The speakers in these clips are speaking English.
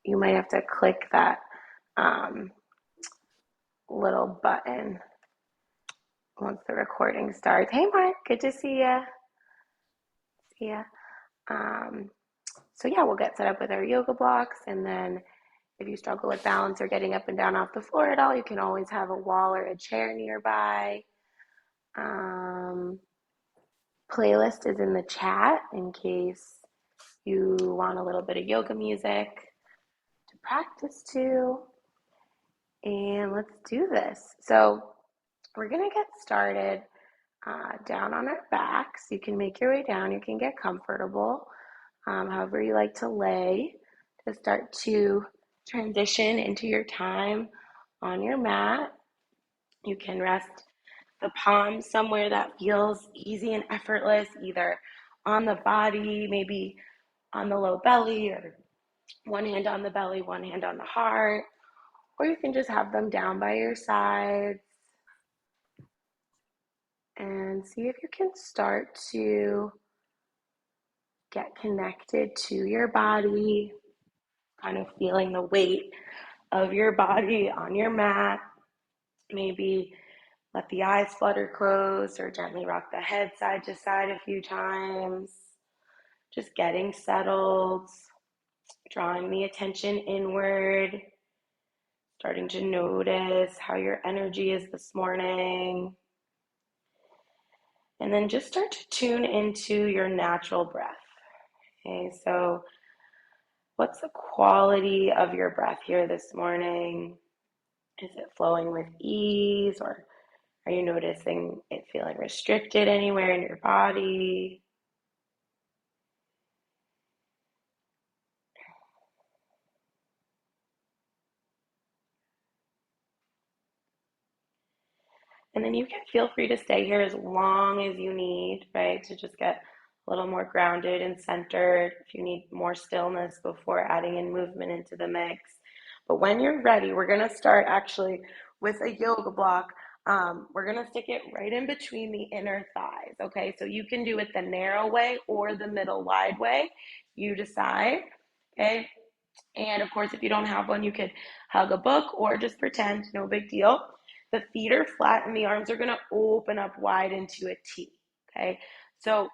you might have to click that um, little button once the recording starts. Hey, Mark, good to see you. See ya. Um, so yeah, we'll get set up with our yoga blocks, and then if you struggle with balance or getting up and down off the floor at all, you can always have a wall or a chair nearby. Um, Playlist is in the chat in case you want a little bit of yoga music to practice to. And let's do this. So we're going to get started down on our backs. You can make your way down. You can get comfortable, however you like to lay, to start to transition into your time on your mat. You can rest the palms somewhere that feels easy and effortless, either on the body, maybe on the low belly, or one hand on the belly, one hand on the heart, or you can just have them down by your sides and see if you can start to get connected to your body, kind of feeling the weight of your body on your mat. Maybe let the eyes flutter closed or gently rock the head side to side a few times. Just getting settled, drawing the attention inward, starting to notice how your energy is this morning. And then just start to tune into your natural breath. Okay, so what's the quality of your breath here this morning? Is it flowing with ease, or are you noticing it feeling restricted anywhere in your body? And then you can feel free to stay here as long as you need, right? To just get a little more grounded and centered. If you need more stillness before adding in movement into the mix. But when you're ready, we're going to start actually with a yoga block. We're going to stick it right in between the inner thighs, okay? So you can do it the narrow way or the middle wide way. You decide, okay? And of course, if you don't have one, you could hug a book or just pretend, no big deal. The feet are flat and the arms are going to open up wide into a T. Okay. So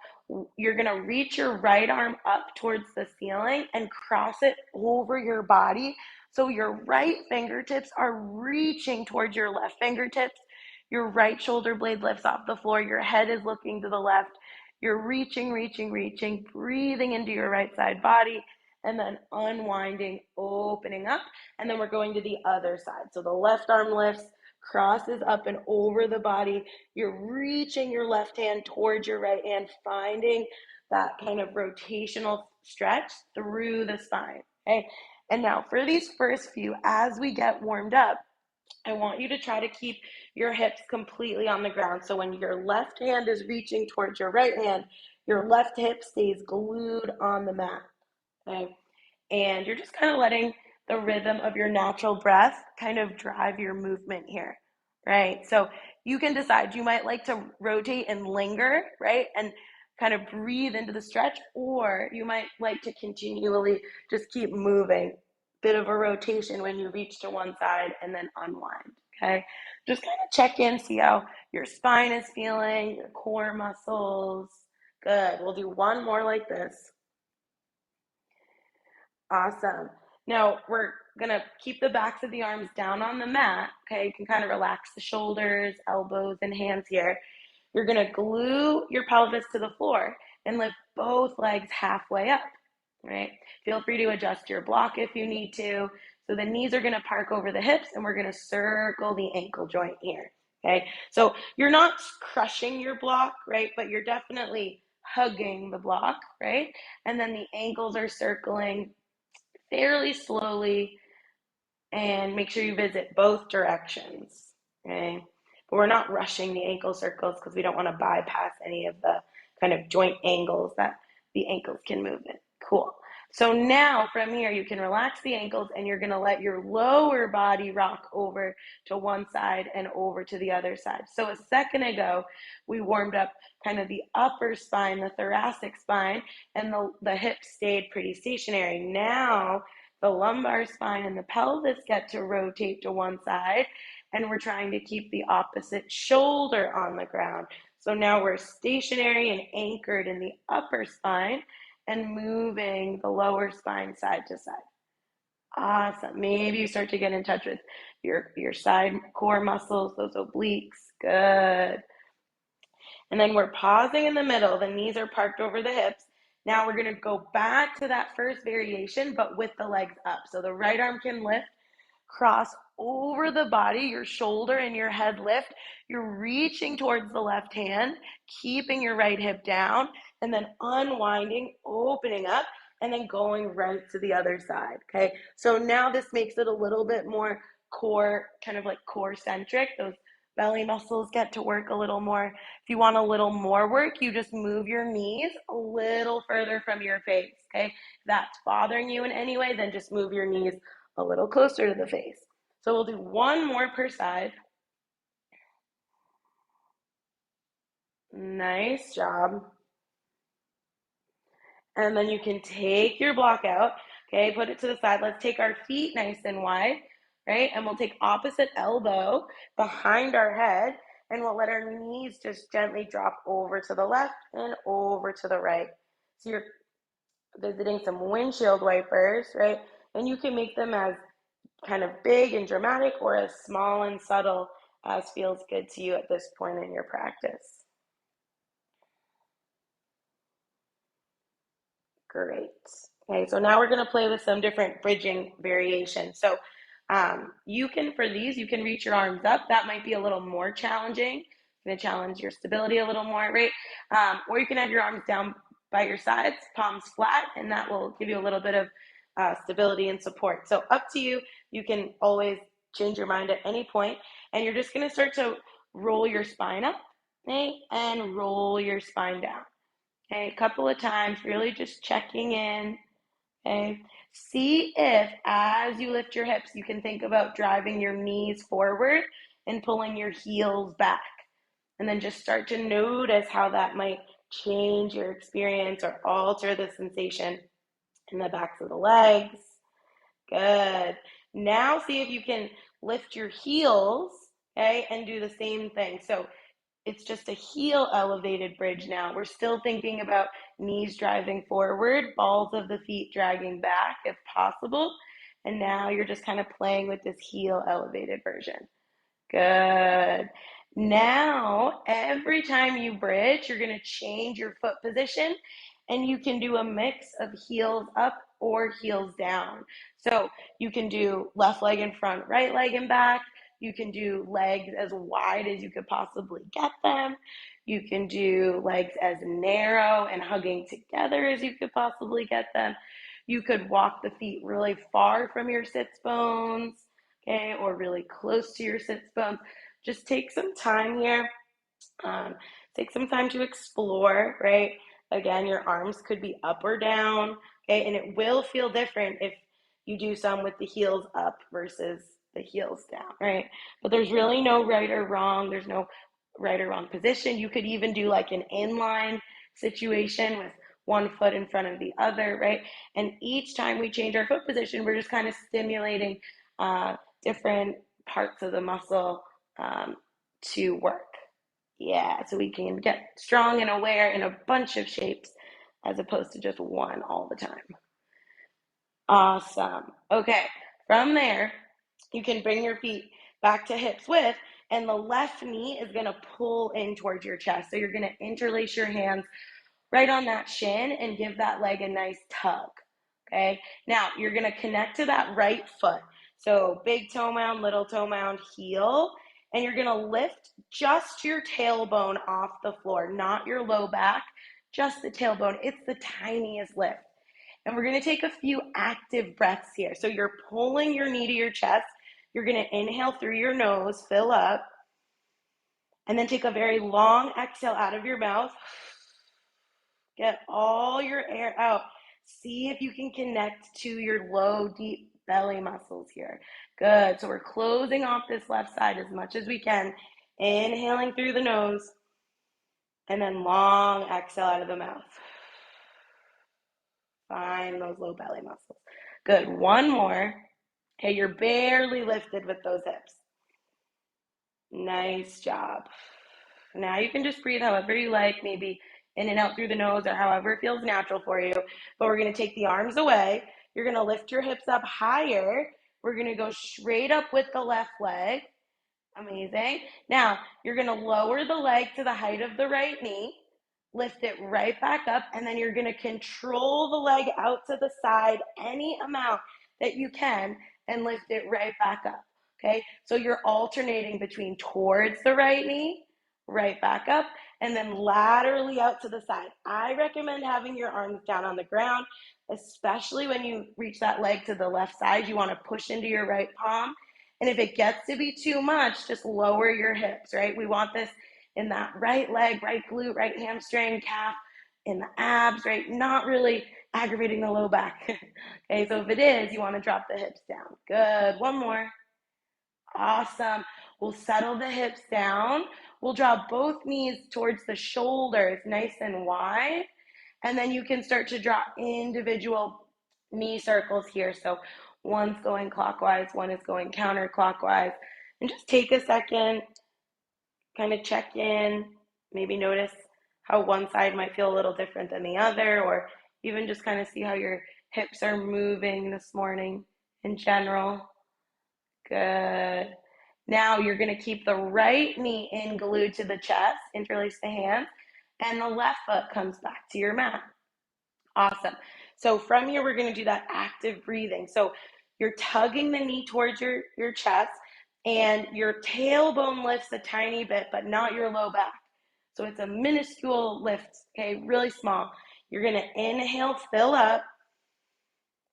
you're going to reach your right arm up towards the ceiling and cross it over your body. So your right fingertips are reaching towards your left fingertips. Your right shoulder blade lifts off the floor. Your head is looking to the left. You're reaching, reaching, reaching, breathing into your right side body, and then unwinding, opening up, and then we're going to the other side. So the left arm lifts, crosses up and over the body. You're reaching your left hand towards your right hand, finding that kind of rotational stretch through the spine, okay? And now for these first few, as we get warmed up, I want you to try to keep your hips completely on the ground. So when your left hand is reaching towards your right hand, your left hip stays glued on the mat. Okay. And you're just kind of letting the rhythm of your natural breath kind of drive your movement here, right? So you can decide, you might like to rotate and linger, right? And kind of breathe into the stretch, or you might like to continually just keep moving. Bit of a rotation when you reach to one side and then unwind, okay? Just kind of check in, see how your spine is feeling, your core muscles. Good. We'll do one more like this. Awesome. Now we're gonna keep the backs of the arms down on the mat. Okay, you can kind of relax the shoulders, elbows, and hands here. You're gonna glue your pelvis to the floor and lift both legs halfway up. Right? Feel free to adjust your block if you need to. So the knees are gonna park over the hips, and we're gonna circle the ankle joint here. Okay, so you're not crushing your block, right? But you're definitely hugging the block, right? And then the ankles are circling fairly slowly, and make sure you visit both directions, okay? But we're not rushing the ankle circles because we don't want to bypass any of the kind of joint angles that the ankles can move in. Cool. So now from here, you can relax the ankles, and you're going to let your lower body rock over to one side and over to the other side. So a second ago, we warmed up kind of the upper spine, the thoracic spine, and the hips stayed pretty stationary. Now the lumbar spine and the pelvis get to rotate to one side, and we're trying to keep the opposite shoulder on the ground. So now we're stationary and anchored in the upper spine and moving the lower spine side to side. Awesome. Maybe you start to get in touch with your side core muscles, those obliques. Good. And then we're pausing in the middle. The knees are parked over the hips. Now we're going to go back to that first variation, but with the legs up. So the right arm can lift, cross over the body, your shoulder and your head lift. You're reaching towards the left hand, keeping your right hip down, and then unwinding, opening up, and then going right to the other side. Okay, so now this makes it a little bit more core, kind of like core centric. Those belly muscles get to work a little more. If you want a little more work, you just move your knees a little further from your face. Okay, if that's bothering you in any way, then just move your knees a little closer to the face. So we'll do one more per side. Nice job. And then you can take your block out, okay, put it to the side. Let's take our feet nice and wide, right? And we'll take opposite elbow behind our head, and we'll let our knees just gently drop over to the left and over to the right. So you're visiting some windshield wipers, right? And you can make them as kind of big and dramatic or as small and subtle as feels good to you at this point in your practice. Great. Okay, so now we're going to play with some different bridging variations. So you can, for these, you can reach your arms up. That might be a little more challenging. It's going to challenge your stability a little more, right? Or you can have your arms down by your sides, palms flat, and that will give you a little bit of stability and support. So up to you. You can always change your mind at any point, and you're just going to start to roll your spine up, okay, and roll your spine down. Okay, a couple of times, really just checking in. Okay, see if as you lift your hips, you can think about driving your knees forward and pulling your heels back. And then just start to notice how that might change your experience or alter the sensation in the backs of the legs. Good. Now see if you can lift your heels, okay, and do the same thing. So it's just a heel elevated bridge now. We're still thinking about knees driving forward, balls of the feet dragging back if possible. And now you're just kind of playing with this heel elevated version. Good. Now, every time you bridge, you're going to change your foot position, and you can do a mix of heels up or heels down. So you can do left leg in front, right leg in back. You can do legs as wide as you could possibly get them. You can do legs as narrow and hugging together as you could possibly get them. You could walk the feet really far from your sits bones, okay, or really close to your sits bones. Just take some time here. Um, Take some time to explore, right? Again, your arms could be up or down, okay, and it will feel different if you do some with the heels up versus the heels down, right? But there's really no right or wrong. There's no right or wrong position. You could even do like an inline situation with one foot in front of the other, right? And each time we change our foot position, we're just kind of stimulating different parts of the muscle to work. Yeah, so we can get strong and aware in a bunch of shapes as opposed to just one all the time. Awesome. Okay, from there, you can bring your feet back to hips width, and the left knee is going to pull in towards your chest. So you're going to interlace your hands right on that shin and give that leg a nice tug. Okay, now you're going to connect to that right foot. So big toe mound, little toe mound, heel, and you're going to lift just your tailbone off the floor, not your low back, just the tailbone. It's the tiniest lift. And we're going to take a few active breaths here. So you're pulling your knee to your chest. You're going to inhale through your nose, fill up, and then take a very long exhale out of your mouth. Get all your air out. See if you can connect to your low, deep belly muscles here. Good. So we're closing off this left side as much as we can. Inhaling through the nose, and then long exhale out of the mouth. Find those low belly muscles. Good. One more. Okay, you're barely lifted with those hips. Nice job. Now you can just breathe however you like, maybe in and out through the nose or however it feels natural for you. But we're going to take the arms away. You're going to lift your hips up higher. We're going to go straight up with the left leg. Amazing. Now you're going to lower the leg to the height of the right knee. Lift it right back up, and then you're going to control the leg out to the side any amount that you can and lift it right back up. Okay, so you're alternating between towards the right knee, right back up, and then laterally out to the side. I recommend having your arms down on the ground, especially when you reach that leg to the left side. You want to push into your right palm. And if it gets to be too much, just lower your hips, right? We want this in that right leg, right glute, right hamstring, calf, in the abs, right? Not really aggravating the low back. Okay, so if it is, you want to drop the hips down. Good. One more. Awesome. We'll settle the hips down. We'll draw both knees towards the shoulders, nice and wide. And then you can start to draw individual knee circles here. So one's going clockwise, one is going counterclockwise. And just take a second, kind of check in, maybe notice how one side might feel a little different than the other, or even just kind of see how your hips are moving this morning in general. Good. Now you're going to keep the right knee in, glued to the chest, interlace the hands, and the left foot comes back to your mat. Awesome. So from here, we're going to do that active breathing. So you're tugging the knee towards your chest, and your tailbone lifts a tiny bit, but not your low back. So it's a minuscule lift, okay, really small. You're going to inhale, fill up.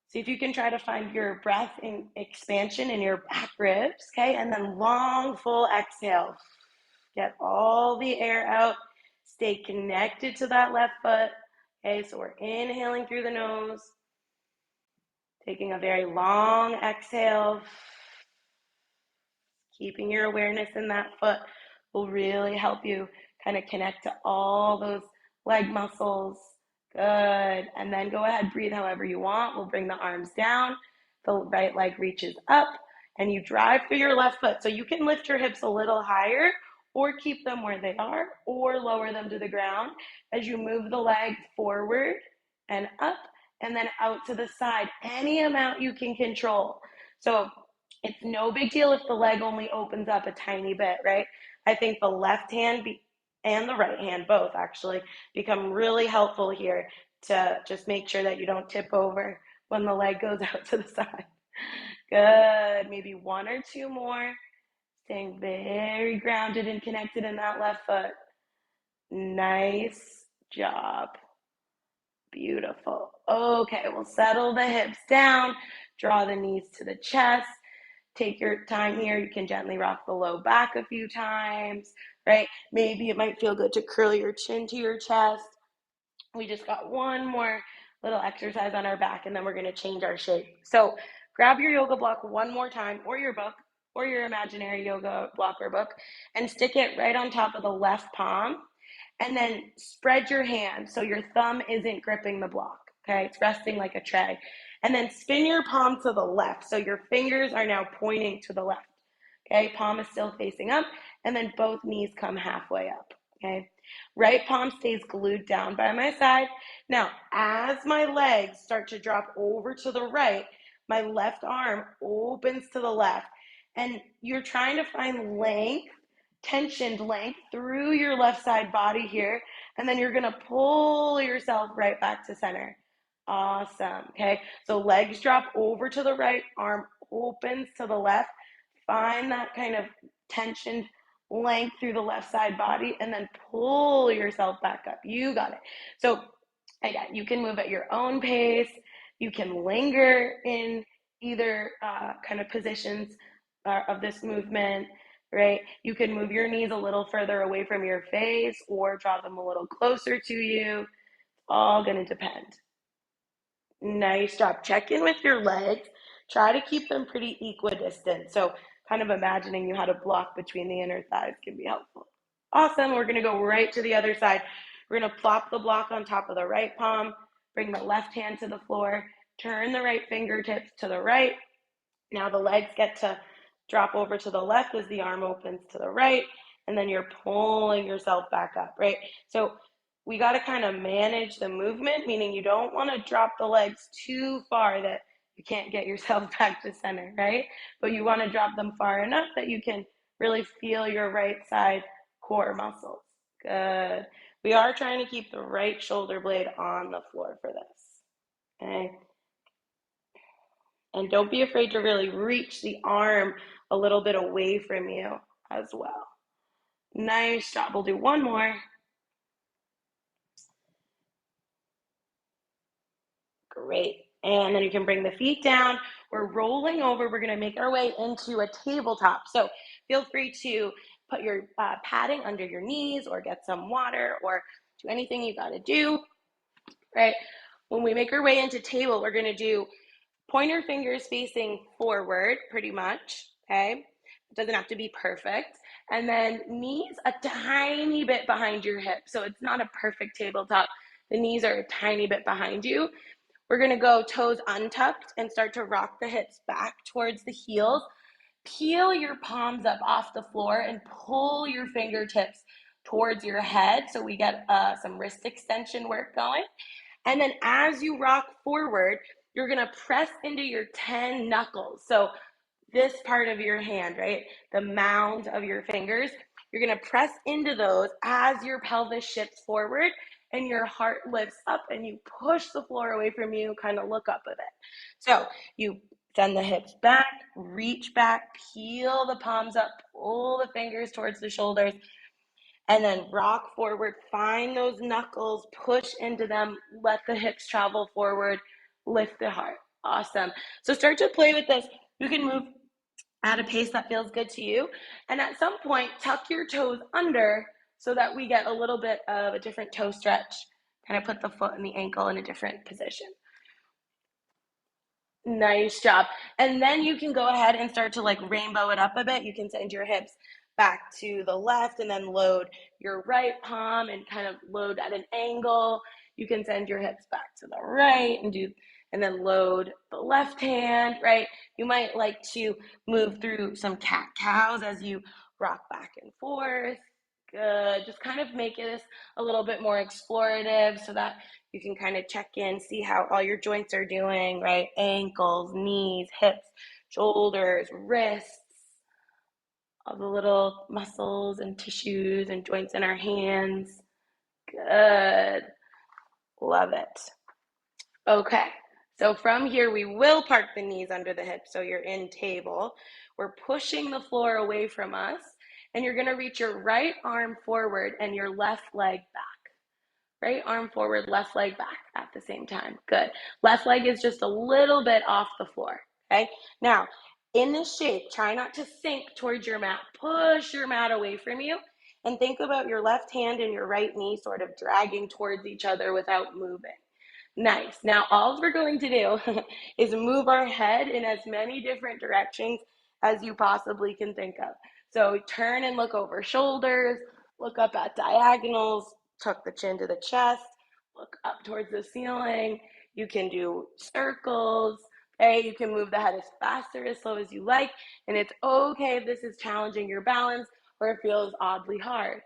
See if you can try to find your breath in expansion in your back ribs, okay? And then long, full exhale. Get all the air out. Stay connected to that left foot. Okay, so we're inhaling through the nose, taking a very long exhale. Keeping your awareness in that foot will really help you kind of connect to all those leg muscles. Good. And then go ahead, breathe however you want. We'll bring the arms down. The right leg reaches up, and you drive through your left foot. So you can lift your hips a little higher or keep them where they are or lower them to the ground as you move the leg forward and up and then out to the side, any amount you can control. So it's no big deal if the leg only opens up a tiny bit, right? I think the left hand and the right hand both actually become really helpful here to just make sure that you don't tip over when the leg goes out to the side. Good. Maybe one or two more. Staying very grounded and connected in that left foot. Nice job. Beautiful. Okay, we'll settle the hips down. Draw the knees to the chest. Take your time here. You can gently rock the low back a few times, right? Maybe it might feel good to curl your chin to your chest. We just got one more little exercise on our back, and then we're going to change our shape. So grab your yoga block one more time, or your book, or your imaginary yoga block or book, and stick it right on top of the left palm. And then spread your hand so your thumb isn't gripping the block, okay? It's resting like a tray. And then spin your palm to the left. So your fingers are now pointing to the left, okay? Palm is still facing up, and then both knees come halfway up, okay? Right palm stays glued down by my side. Now, as my legs start to drop over to the right, my left arm opens to the left. And you're trying to find length, tensioned length through your left side body here, and then you're going to pull yourself right back to center. Awesome. Okay, so legs drop over to the right, arm opens to the left. Find that kind of tensioned length through the left side body, and then pull yourself back up. You got it. So again, you can move at your own pace. You can linger in either kind of positions of this movement, right? You can move your knees a little further away from your face or draw them a little closer to you. It's all going to depend. Nice job. Check in with your legs. Try to keep them pretty equidistant. So kind of imagining you had a block between the inner thighs can be helpful. Awesome. We're going to go right to the other side. We're going to plop the block on top of the right palm. Bring the left hand to the floor, turn the right fingertips to the right. Now the legs get to drop over to the left as the arm opens to the right, and then you're pulling yourself back up, right? So we got to kind of manage the movement, meaning you don't want to drop the legs too far that you can't get yourself back to center, right? But you want to drop them far enough that you can really feel your right side core muscles. Good. We are trying to keep the right shoulder blade on the floor for this. Okay. And don't be afraid to really reach the arm a little bit away from you as well. Nice job. We'll do one more. Great. And then you can bring the feet down. We're rolling over. We're going to make our way into a tabletop. So feel free to put your padding under your knees or get some water or do anything you got to do, right? When we make our way into table, we're going to do pointer fingers facing forward pretty much, okay? It doesn't have to be perfect. And then knees a tiny bit behind your hips. So it's not a perfect tabletop. The knees are a tiny bit behind you. We're going to go toes untucked and start to rock the hips back towards the heels. Peel your palms up off the floor and pull your fingertips towards your head so we get some wrist extension work going. And then as you rock forward, you're going to press into your 10 knuckles. So this part of your hand, right? The mound of your fingers, you're going to press into those as your pelvis shifts forward and your heart lifts up and you push the floor away from you, kind of look up a bit. So you send the hips back, reach back, peel the palms up, pull the fingers towards the shoulders, and then rock forward, find those knuckles, push into them, let the hips travel forward, lift the heart. Awesome. So start to play with this. You can move at a pace that feels good to you. And at some point, tuck your toes under so that we get a little bit of a different toe stretch. Kind of put the foot and the ankle in a different position. Nice job. And then you can go ahead and start to like rainbow it up a bit. You can send your hips back to the left and then load your right palm and kind of load at an angle. You can send your hips back to the right and then load the left hand, right? You might like to move through some cat cows as you rock back and forth. Good. Just kind of make it a little bit more explorative so that you can kind of check in, see how all your joints are doing, right? Ankles, knees, hips, shoulders, wrists, all the little muscles and tissues and joints in our hands. Good. Love it. Okay. So from here, we will park the knees under the hips. So you're in table. We're pushing the floor away from us. And you're going to reach your right arm forward and your left leg back. Right arm forward, left leg back at the same time. Good. Left leg is just a little bit off the floor. Okay. Now, in this shape, try not to sink towards your mat. Push your mat away from you and think about your left hand and your right knee sort of dragging towards each other without moving. Nice. Now, all we're going to do is move our head in as many different directions as you possibly can think of. So turn and look over shoulders, look up at diagonals, tuck the chin to the chest, look up towards the ceiling. You can do circles. Okay, you can move the head as fast or as slow as you like. And it's okay if this is challenging your balance or it feels oddly hard.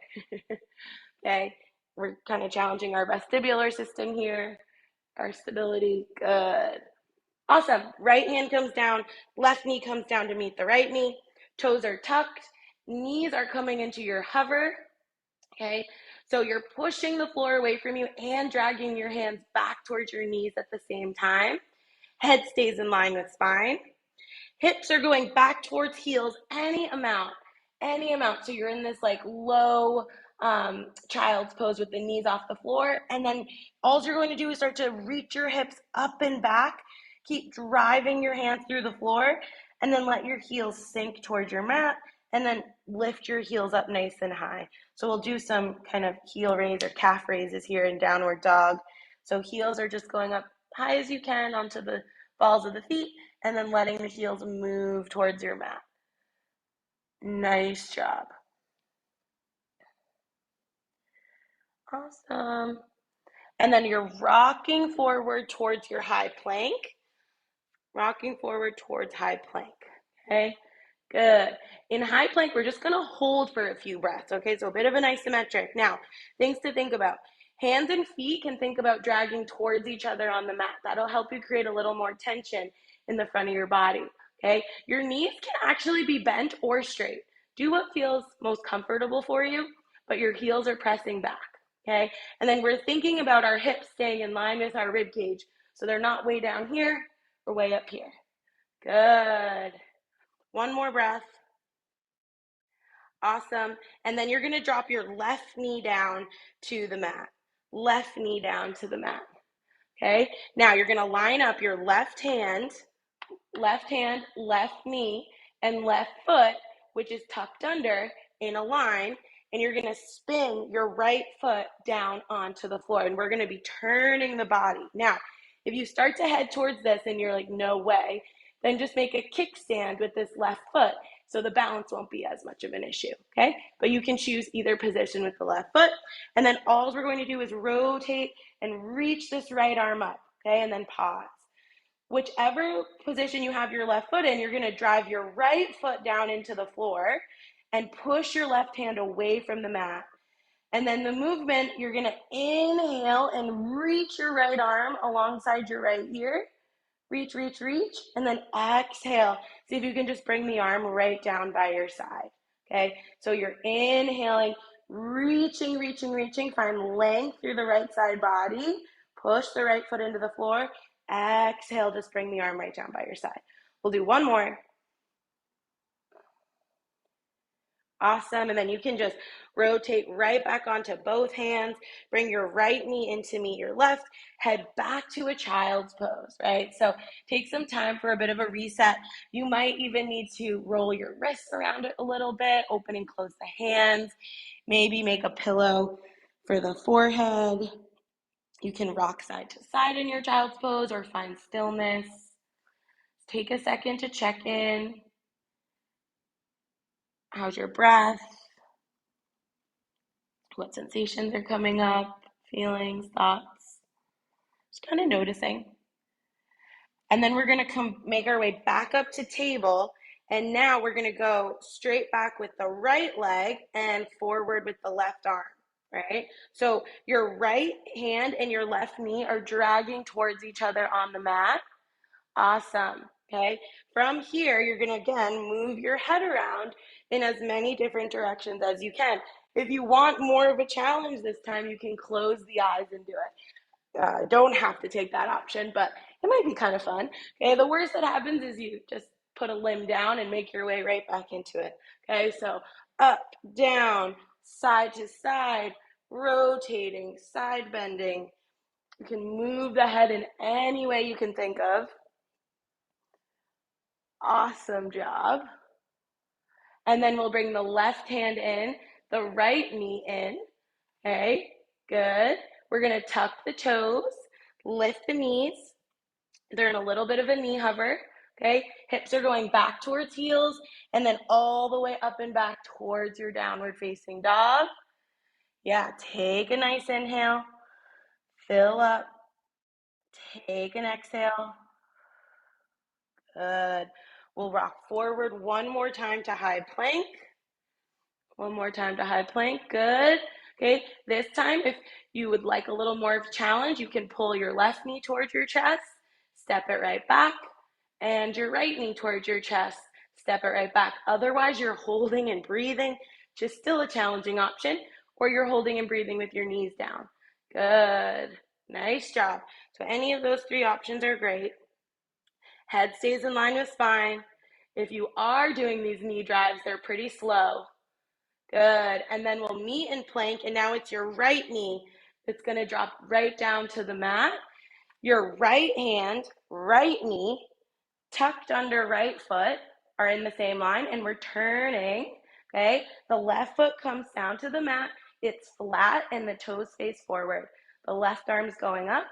Okay, we're kind of challenging our vestibular system here, our stability. Good. Awesome. Right hand comes down, left knee comes down to meet the right knee. Toes are tucked, knees are coming into your hover. Okay, so you're pushing the floor away from you and dragging your hands back towards your knees at the same time. Head stays in line with spine. Hips are going back towards heels any amount. So you're in this like low child's pose with the knees off the floor. And then all you're going to do is start to reach your hips up and back. Keep driving your hands through the floor and then let your heels sink towards your mat and then lift your heels up nice and high. So we'll do some kind of heel raise or calf raises here in downward dog. So heels are just going up high as you can onto the balls of the feet and then letting the heels move towards your mat. Nice job. Awesome. And then you're rocking forward towards your high plank. Rocking forward towards high plank. Okay, good. In high plank, we're just gonna hold for a few breaths. Okay, so a bit of an isometric. Now, things to think about. Hands and feet can think about dragging towards each other on the mat. That'll help you create a little more tension in the front of your body. Okay, your knees can actually be bent or straight. Do what feels most comfortable for you, but your heels are pressing back. Okay, and then we're thinking about our hips staying in line with our rib cage, so they're not way down here or way up here. Good. One more breath. Awesome. And then you're going to drop your left knee down to the mat. Left knee down to the mat. Okay. Now you're going to line up your left hand, left knee, and left foot, which is tucked under, in a line. And you're going to spin your right foot down onto the floor. And we're going to be turning the body. Now, if you start to head towards this and you're like, no way, then just make a kickstand with this left foot so the balance won't be as much of an issue, okay? But you can choose either position with the left foot. And then all we're going to do is rotate and reach this right arm up, okay? And then pause. Whichever position you have your left foot in, you're going to drive your right foot down into the floor and push your left hand away from the mat. And then the movement, you're going to inhale and reach your right arm alongside your right ear. Reach, reach, reach, and then exhale. See if you can just bring the arm right down by your side, okay? So you're inhaling, reaching, reaching, reaching. Find length through the right side body. Push the right foot into the floor. Exhale, just bring the arm right down by your side. We'll do one more. Awesome. And then you can just rotate right back onto both hands. Bring your right knee in to meet your left. Head back to a child's pose, right? So take some time for a bit of a reset. You might even need to roll your wrists around it a little bit, open and close the hands. Maybe make a pillow for the forehead. You can rock side to side in your child's pose or find stillness. Take a second to check in. How's your breath? What sensations are coming up, feelings, thoughts, just kind of noticing. And then we're going to make our way back up to table. And now we're going to go straight back with the right leg and forward with the left arm, right? So your right hand and your left knee are dragging towards each other on the mat. Awesome. Okay. From here, you're going to again move your head around in as many different directions as you can. If you want more of a challenge this time, you can close the eyes and do it. Don't have to take that option, but it might be kind of fun. Okay. The worst that happens is you just put a limb down and make your way right back into it. Okay. So up, down, side to side, rotating, side bending. You can move the head in any way you can think of. Awesome job. And then we'll bring the left hand in, the right knee in. Okay, good. We're going to tuck the toes, lift the knees. They're in a little bit of a knee hover. Okay, hips are going back towards heels and then all the way up and back towards your downward facing dog. Yeah, take a nice inhale, fill up, take an exhale. Good. We'll rock forward one more time to high plank. One more time to high plank. Good. Okay. This time, if you would like a little more of a challenge, you can pull your left knee towards your chest, step it right back, and your right knee towards your chest, step it right back. Otherwise, you're holding and breathing, which is still a challenging option, or you're holding and breathing with your knees down. Good. Nice job. So any of those three options are great. Head stays in line with spine. If you are doing these knee drives, they're pretty slow. Good. And then we'll meet in plank. And now it's your right knee that's going to drop right down to the mat. Your right hand, right knee, tucked under right foot are in the same line. And we're turning. Okay. The left foot comes down to the mat. It's flat and the toes face forward. The left arm's going up.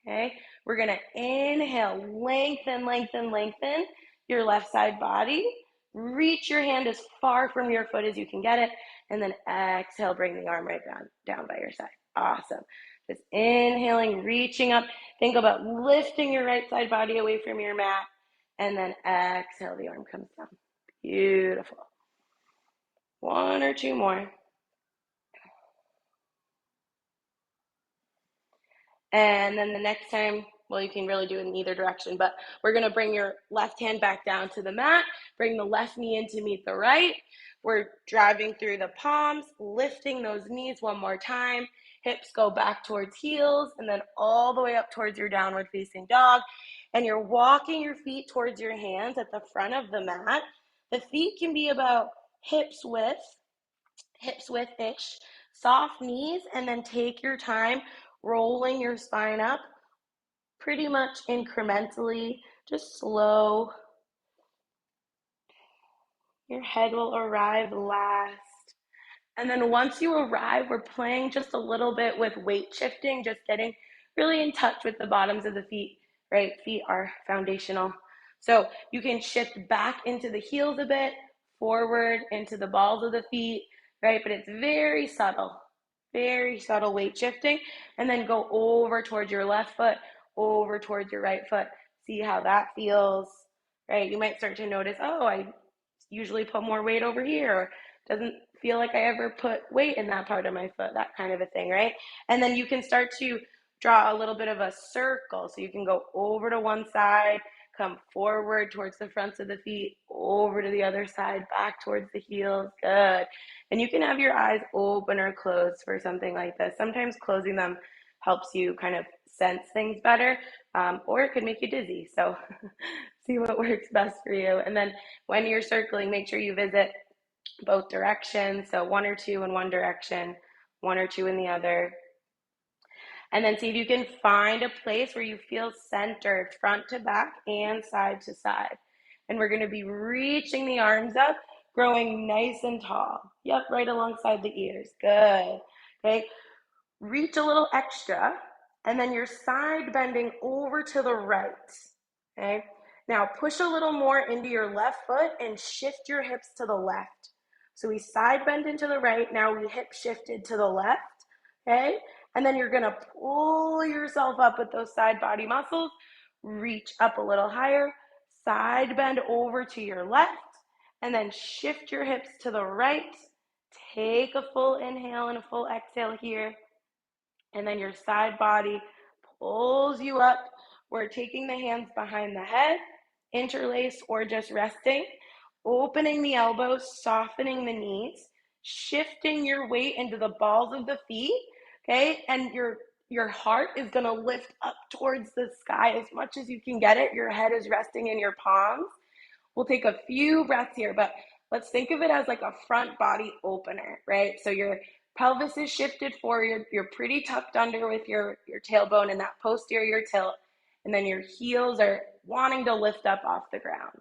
Okay. We're going to inhale, lengthen, lengthen, lengthen your left side body. Reach your hand as far from your foot as you can get it. And then exhale, bring the arm right down by your side. Awesome. Just inhaling, reaching up. Think about lifting your right side body away from your mat. And then exhale, the arm comes down. Beautiful. One or two more. And then the next time, well, you can really do it in either direction, but we're going to bring your left hand back down to the mat, bring the left knee in to meet the right. We're driving through the palms, lifting those knees one more time. Hips go back towards heels and then all the way up towards your downward facing dog. And you're walking your feet towards your hands at the front of the mat. The feet can be about hips width-ish, soft knees, and then take your time rolling your spine up pretty much incrementally, just slow. Your head will arrive last. And then once you arrive, we're playing just a little bit with weight shifting, just getting really in touch with the bottoms of the feet, right? Feet are foundational. So you can shift back into the heels a bit, forward into the balls of the feet, right? But it's very subtle weight shifting. And then go over towards your left foot, over towards your right foot. See how that feels, right? You might start to notice, oh, I usually put more weight over here, or doesn't feel like I ever put weight in that part of my foot, that kind of a thing, right? And then you can start to draw a little bit of a circle. So you can go over to one side, come forward towards the fronts of the feet, over to the other side, back towards the heels. Good. And you can have your eyes open or closed for something like this. Sometimes closing them helps you kind of sense things better, or it could make you dizzy. So see what works best for you. And then when you're circling, make sure you visit both directions. So one or two in one direction, one or two in the other. And then see if you can find a place where you feel centered, front to back and side to side. And we're going to be reaching the arms up, growing nice and tall. Yep, right alongside the ears. Good. Okay. Reach a little extra, and then you're side bending over to the right. Okay. Now push a little more into your left foot and shift your hips to the left. So we side bend into the right. Now we hip shifted to the left. Okay. And then you're going to pull yourself up with those side body muscles. Reach up a little higher. Side bend over to your left. And then shift your hips to the right. Take a full inhale and a full exhale here. And then your side body pulls you up. We're taking the hands behind the head, interlaced or just resting, opening the elbows, softening the knees, shifting your weight into the balls of the feet, okay? And your heart is going to lift up towards the sky as much as you can get it. Your head is resting in your palms. We'll take a few breaths here, but let's think of it as like a front body opener, right? So your pelvis is shifted forward. You're pretty tucked under with your tailbone and that posterior tilt. And then your heels are wanting to lift up off the ground.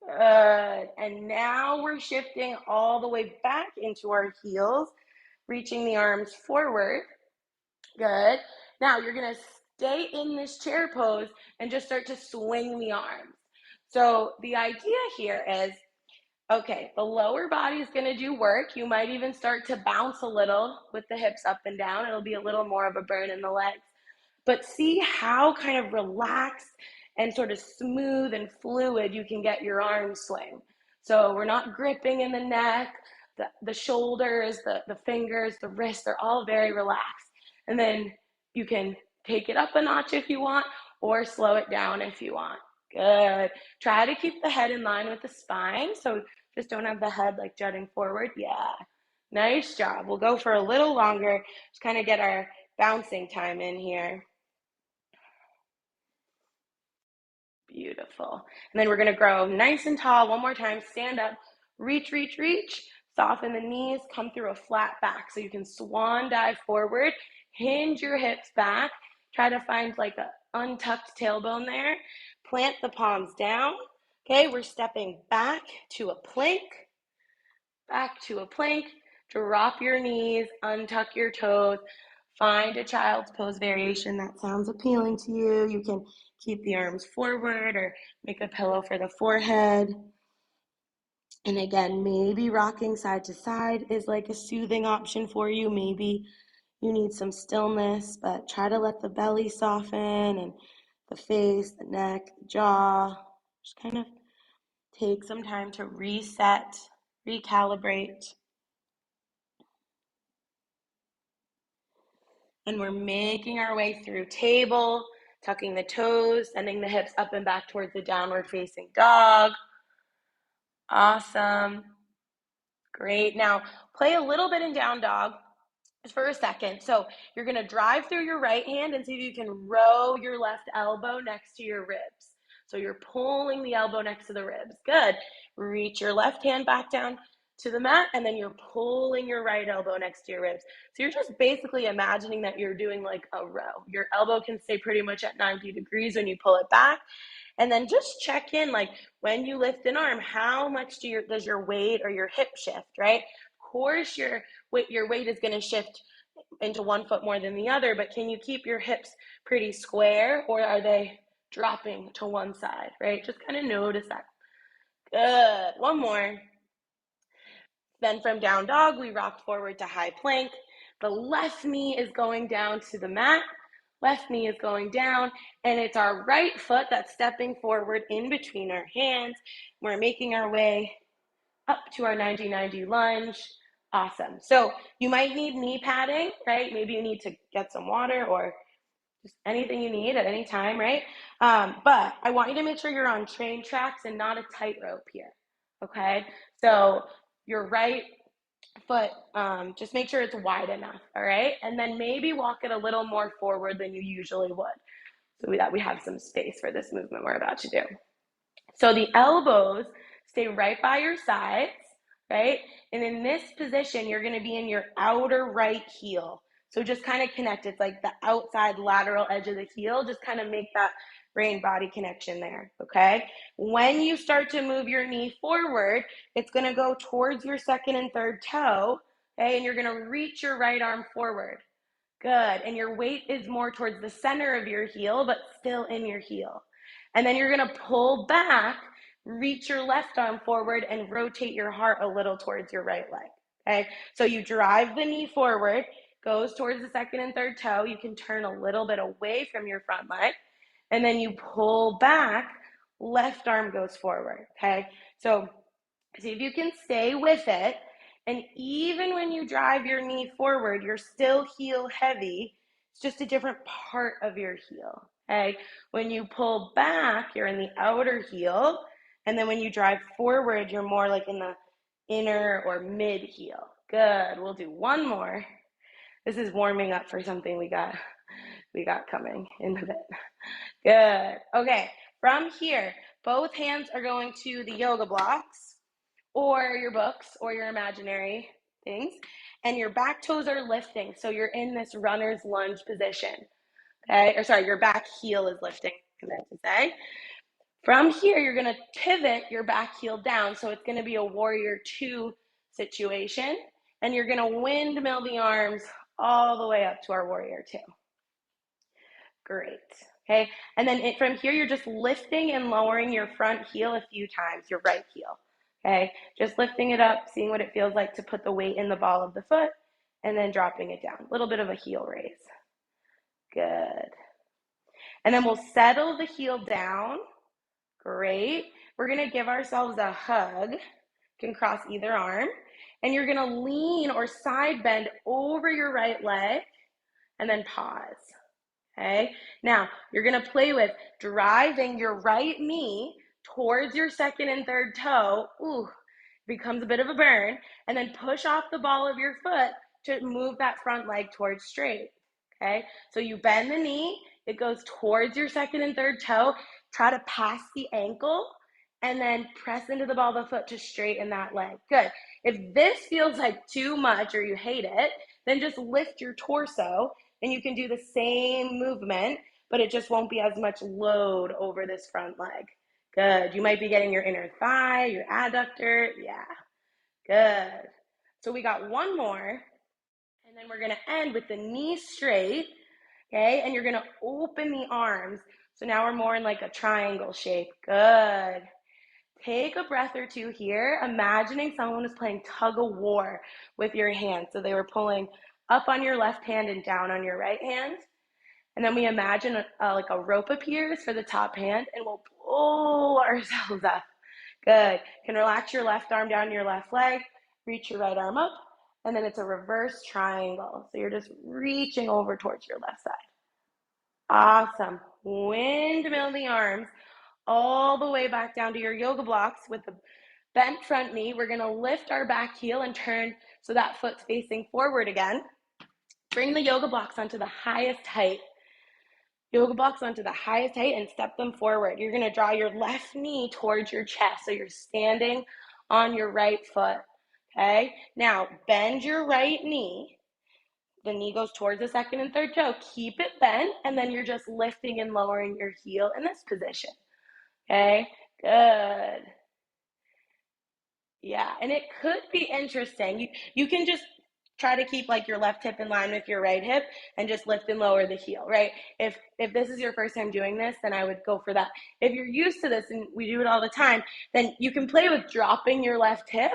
Good. And now we're shifting all the way back into our heels, reaching the arms forward. Good. Now you're going to stay in this chair pose and just start to swing the arms. So the idea here is, okay, the lower body is going to do work. You might even start to bounce a little with the hips up and down. It'll be a little more of a burn in the legs. But see how kind of relaxed and sort of smooth and fluid you can get your arms swing. So we're not gripping in the neck, the shoulders, the fingers, the wrists, they're all very relaxed. And then you can take it up a notch if you want, or slow it down if you want. Good. Try to keep the head in line with the spine. So just don't have the head like jutting forward. Yeah. Nice job. We'll go for a little longer. Just kind of get our bouncing time in here. Beautiful. And then we're going to grow nice and tall. One more time. Stand up. Reach, reach, reach. Soften the knees. Come through a flat back. So you can swan dive forward. Hinge your hips back. Try to find like an untucked tailbone there. Plant the palms down. Okay, we're stepping back to a plank. Back to a plank. Drop your knees. Untuck your toes. Find a child's pose variation that sounds appealing to you. You can keep the arms forward or make a pillow for the forehead. And again, maybe rocking side to side is like a soothing option for you. Maybe you need some stillness, but try to let the belly soften and the face, the neck, the jaw. Just kind of take some time to reset, recalibrate. And we're making our way through table, tucking the toes, sending the hips up and back towards the downward facing dog. Awesome. Great. Now play a little bit in down dog just for a second. So you're going to drive through your right hand and see if you can row your left elbow next to your ribs. So you're pulling the elbow next to the ribs. Good. Reach your left hand back down to the mat, and then you're pulling your right elbow next to your ribs. So you're just basically imagining that you're doing like a row. Your elbow can stay pretty much at 90 degrees when you pull it back. And then just check in, like when you lift an arm, how much does your weight or your hip shift, right? Of course, your weight is going to shift into one foot more than the other, but can you keep your hips pretty square, or are they dropping to one side, right? Just kind of notice that. Good. One more. Then from down dog, we rock forward to high plank. The left knee is going down to the mat. Left knee is going down, and it's our right foot that's stepping forward in between our hands. We're making our way up to our 90-90 lunge. Awesome. So you might need knee padding, right? Maybe you need to get some water or just anything you need at any time, right? But I want you to make sure you're on train tracks and not a tightrope here, okay? So your right foot, just make sure it's wide enough, all right? And then maybe walk it a little more forward than you usually would, so that we have some space for this movement we're about to do. So the elbows stay right by your sides, right? And in this position, you're going to be in your outer right heel. So just kind of connect. It's like the outside lateral edge of the heel. Just kind of make that brain-body connection there, okay? When you start to move your knee forward, it's going to go towards your second and third toe, okay? And you're going to reach your right arm forward. Good. And your weight is more towards the center of your heel, but still in your heel. And then you're going to pull back, reach your left arm forward, and rotate your heart a little towards your right leg. Okay. So you drive the knee forward, goes towards the second and third toe. You can turn a little bit away from your front leg. And then you pull back, left arm goes forward. Okay. So see if you can stay with it. And even when you drive your knee forward, you're still heel heavy. It's just a different part of your heel. Okay. When you pull back, you're in the outer heel. And then when you drive forward, you're more like in the inner or mid heel. Good. We'll do one more. This is warming up for something we got coming in a bit. Good. Okay. From here, both hands are going to the yoga blocks or your books or your imaginary things, and your back toes are lifting. So you're in this runner's lunge position. Okay. Or sorry, your back heel is lifting, I meant to say. From here, you're going to pivot your back heel down. So it's going to be a warrior two situation. And you're going to windmill the arms all the way up to our warrior two. Great. Okay. And then from here, you're just lifting and lowering your front heel a few times, your right heel. Okay. Just lifting it up, seeing what it feels like to put the weight in the ball of the foot, and then dropping it down. A little bit of a heel raise. Good. And then we'll settle the heel down. Great. We're going to give ourselves a hug. You can cross either arm. And you're going to lean or side bend over your right leg and then pause. Okay. Now you're going to play with driving your right knee towards your second and third toe. Ooh, becomes a bit of a burn. And then push off the ball of your foot to move that front leg towards straight. Okay. So you bend the knee. It goes towards your second and third toe. Try to pass the ankle and then press into the ball of the foot to straighten that leg. Good. If this feels like too much or you hate it, then just lift your torso and you can do the same movement, but it just won't be as much load over this front leg. Good. You might be getting your inner thigh, your adductor. Yeah. Good. So we got one more, and then we're going to end with the knee straight. Okay. And you're going to open the arms. So now we're more in like a triangle shape. Good. Take a breath or two here, imagining someone was playing tug of war with your hands. So they were pulling up on your left hand and down on your right hand. And then we imagine like a rope appears for the top hand, and we'll pull ourselves up. Good. You can relax your left arm down your left leg, reach your right arm up, and then it's a reverse triangle. So you're just reaching over towards your left side. Awesome. Windmill the arms all the way back down to your yoga blocks with the bent front knee. We're going to lift our back heel and turn so that foot's facing forward again. Bring the yoga blocks onto the highest height. Yoga blocks onto the highest height and step them forward. You're going to draw your left knee towards your chest. So you're standing on your right foot. Okay. Now bend your right knee. The knee goes towards the second and third toe. Keep it bent, and then you're just lifting and lowering your heel in this position. Okay, good. Yeah, and it could be interesting. You can just try to keep like your left hip in line with your right hip and just lift and lower the heel, right? If this is your first time doing this, then I would go for that. If you're used to this and we do it all the time, then you can play with dropping your left hip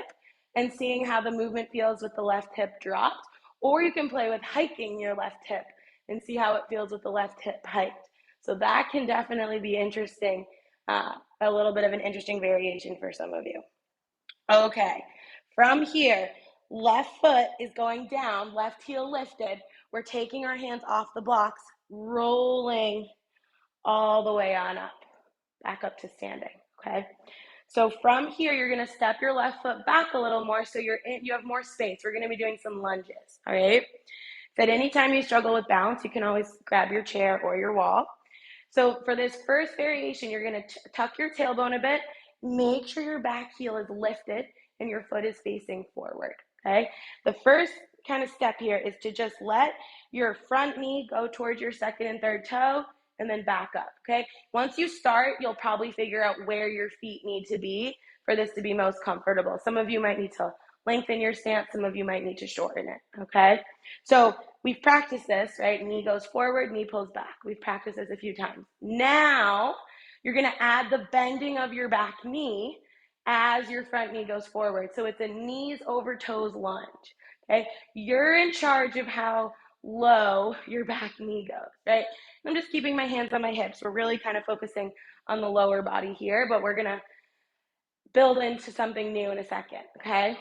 and seeing how the movement feels with the left hip dropped, or you can play with hiking your left hip and see how it feels with the left hip hiked. So that can definitely be interesting, a little bit of an interesting variation for some of you. Okay, from here, left foot is going down, left heel lifted. We're taking our hands off the blocks, rolling all the way on up, back up to standing, okay? So from here, you're gonna step your left foot back a little more so you have more space. We're gonna be doing some lunges, all right? If at any time you struggle with balance, you can always grab your chair or your wall. So for this first variation, you're gonna tuck your tailbone a bit, make sure your back heel is lifted and your foot is facing forward, okay? The first kind of step here is to just let your front knee go towards your second and third toe and then back up, okay? Once you start, you'll probably figure out where your feet need to be for this to be most comfortable. Some of you might need to lengthen your stance, some of you might need to shorten it, okay? So we've practiced this, right? Knee goes forward, knee pulls back. We've practiced this a few times. Now, you're gonna add the bending of your back knee as your front knee goes forward. So it's a knees over toes lunge, okay? You're in charge of how low your back knee goes, right? I'm just keeping my hands on my hips. We're really kind of focusing on the lower body here, but we're gonna build into something new in a second, okay?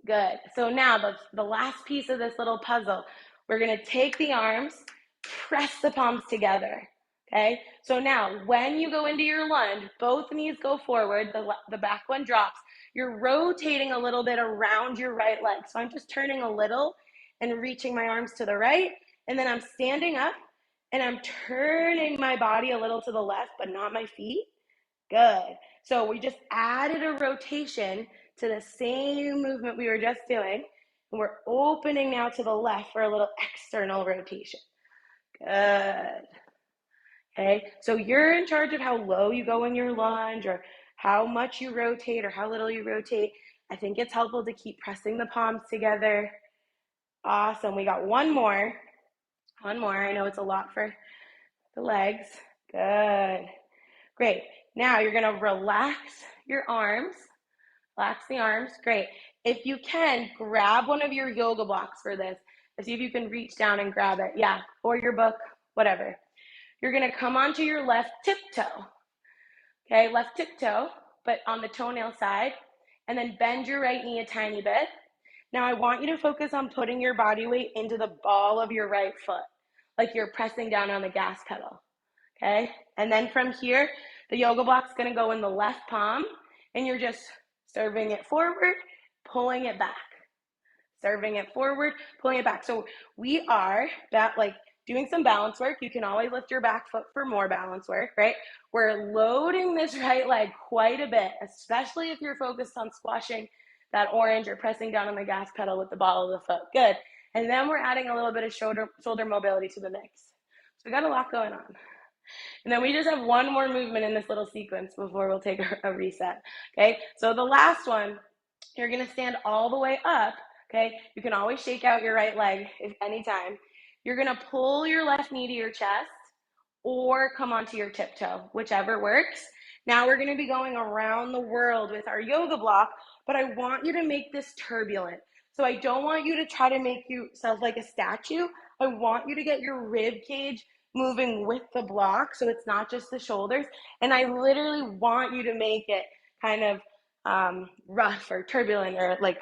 Good. So now the last piece of this little puzzle, we're going to take the arms, press the palms together. Okay. So now when you go into your lunge, both knees go forward, the back one drops. You're rotating a little bit around your right leg. So I'm just turning a little and reaching my arms to the right. And then I'm standing up and I'm turning my body a little to the left, but not my feet. Good. So we just added a rotation to the same movement we were just doing. And we're opening now to the left for a little external rotation. Good. Okay, so you're in charge of how low you go in your lunge or how much you rotate or how little you rotate. I think it's helpful to keep pressing the palms together. Awesome. We got one more. One more. I know it's a lot for the legs. Good. Great. Now you're going to relax your arms. Relax the arms. Great. If you can, grab one of your yoga blocks for this. See if you can reach down and grab it. Yeah, or your book, whatever. You're going to come onto your left tiptoe. Okay, left tiptoe, but on the toenail side. And then bend your right knee a tiny bit. Now I want you to focus on putting your body weight into the ball of your right foot, like you're pressing down on the gas pedal. Okay, and then from here, the yoga block's going to go in the left palm, and you're just serving it forward, pulling it back. Serving it forward, pulling it back. So we are doing some balance work. You can always lift your back foot for more balance work, right? We're loading this right leg quite a bit, especially if you're focused on squashing that orange or pressing down on the gas pedal with the ball of the foot. Good. And then we're adding a little bit of shoulder mobility to the mix. So we got a lot going on. And then we just have one more movement in this little sequence before we'll take a reset. Okay, so the last one, you're going to stand all the way up. Okay, you can always shake out your right leg if anytime. You're going to pull your left knee to your chest or come onto your tiptoe, whichever works. Now we're going to be going around the world with our yoga block, but I want you to make this turbulent. So I don't want you to try to make yourself like a statue. I want you to get your rib cage moving with the block so it's not just the shoulders. And I literally want you to make it kind of rough or turbulent or like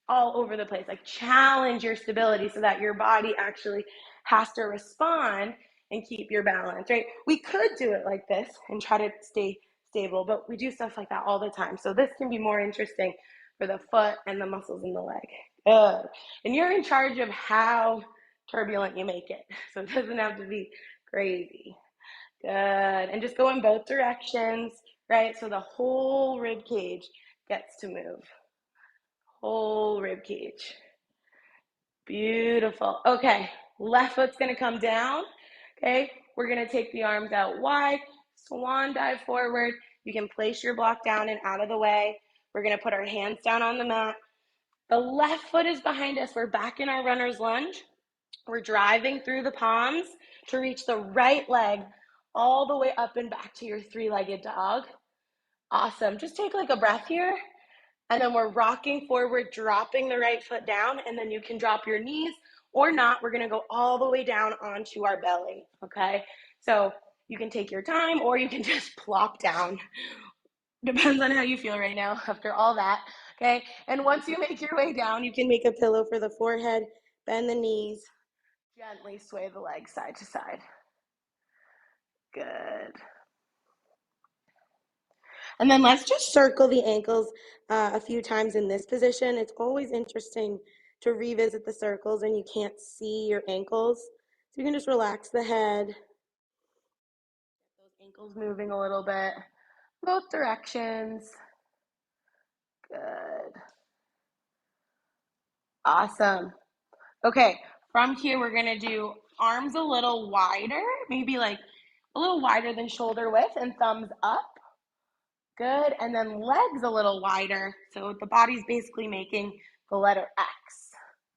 all over the place. Like challenge your stability so that your body actually has to respond and keep your balance, right? We could do it like this and try to stay stable, but we do stuff like that all the time. So this can be more interesting for the foot and the muscles in the leg. Good. And you're in charge of how turbulent you make it. So it doesn't have to be crazy. Good. And just go in both directions, right? So the whole rib cage gets to move. Whole rib cage. Beautiful. Okay, left foot's gonna come down. Okay, we're gonna take the arms out wide, swan dive forward. You can place your block down and out of the way. We're gonna put our hands down on the mat. The left foot is behind us. We're back in our runner's lunge. We're driving through the palms to reach the right leg all the way up and back to your three-legged dog. Awesome. Just take like a breath here. And then we're rocking forward, dropping the right foot down, and then you can drop your knees or not. We're gonna go all the way down onto our belly, okay? So you can take your time or you can just plop down. Depends on how you feel right now after all that, okay? And once you make your way down, you can make a pillow for the forehead, bend the knees, gently sway the legs side to side. Good. And then let's just circle the ankles a few times in this position. It's always interesting to revisit the circles and you can't see your ankles. So you can just relax the head. Get those ankles moving a little bit, both directions. Good. Awesome. Okay, from here we're gonna do arms a little wider, maybe like a little wider than shoulder width and thumbs up. Good. And then legs a little wider. So the body's basically making the letter X,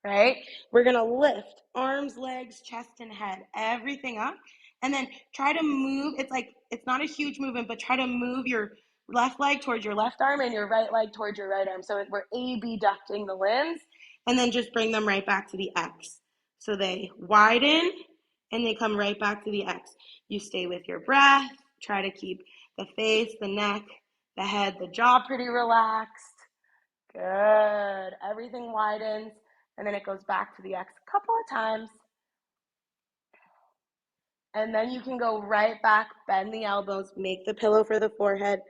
right? We're going to lift arms, legs, chest, and head, everything up. And then try to move. It's like, it's not a huge movement, but try to move your left leg towards your left arm and your right leg towards your right arm. So we're abducting the limbs and then just bring them right back to the X. So they widen and they come right back to the X. You stay with your breath. Try to keep the face, the neck, the head, the jaw pretty relaxed. Good. Everything widens, and then it goes back to the X a couple of times. And then you can go right back, bend the elbows, make the pillow for the forehead,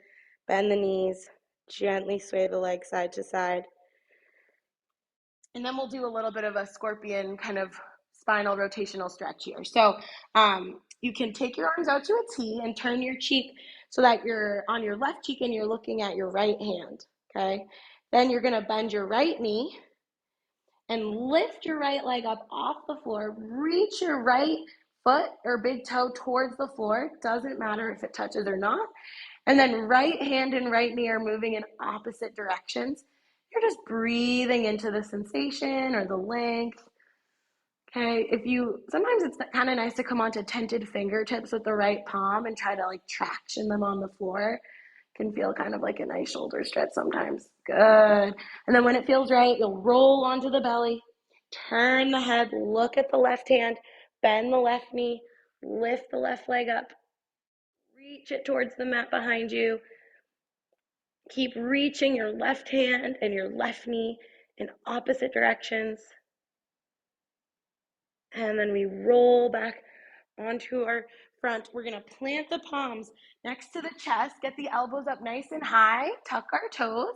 bend the knees, gently sway the legs side to side. And then we'll do a little bit of a scorpion kind of spinal rotational stretch here. So you can take your arms out to a T and turn your cheek so that you're on your left cheek and you're looking at your right hand, okay? Then you're gonna bend your right knee and lift your right leg up off the floor. Reach your right foot or big toe towards the floor. Doesn't matter if it touches or not. And then right hand and right knee are moving in opposite directions. You're just breathing into the sensation or the length. Okay, sometimes it's kind of nice to come onto tented fingertips with the right palm and try to like traction them on the floor. Can feel kind of like a nice shoulder stretch sometimes. Good. And then when it feels right, you'll roll onto the belly, turn the head, look at the left hand, bend the left knee, lift the left leg up, reach it towards the mat behind you. Keep reaching your left hand and your left knee in opposite directions. And then we roll back onto our front. We're gonna plant the palms next to the chest, get the elbows up nice and high, tuck our toes,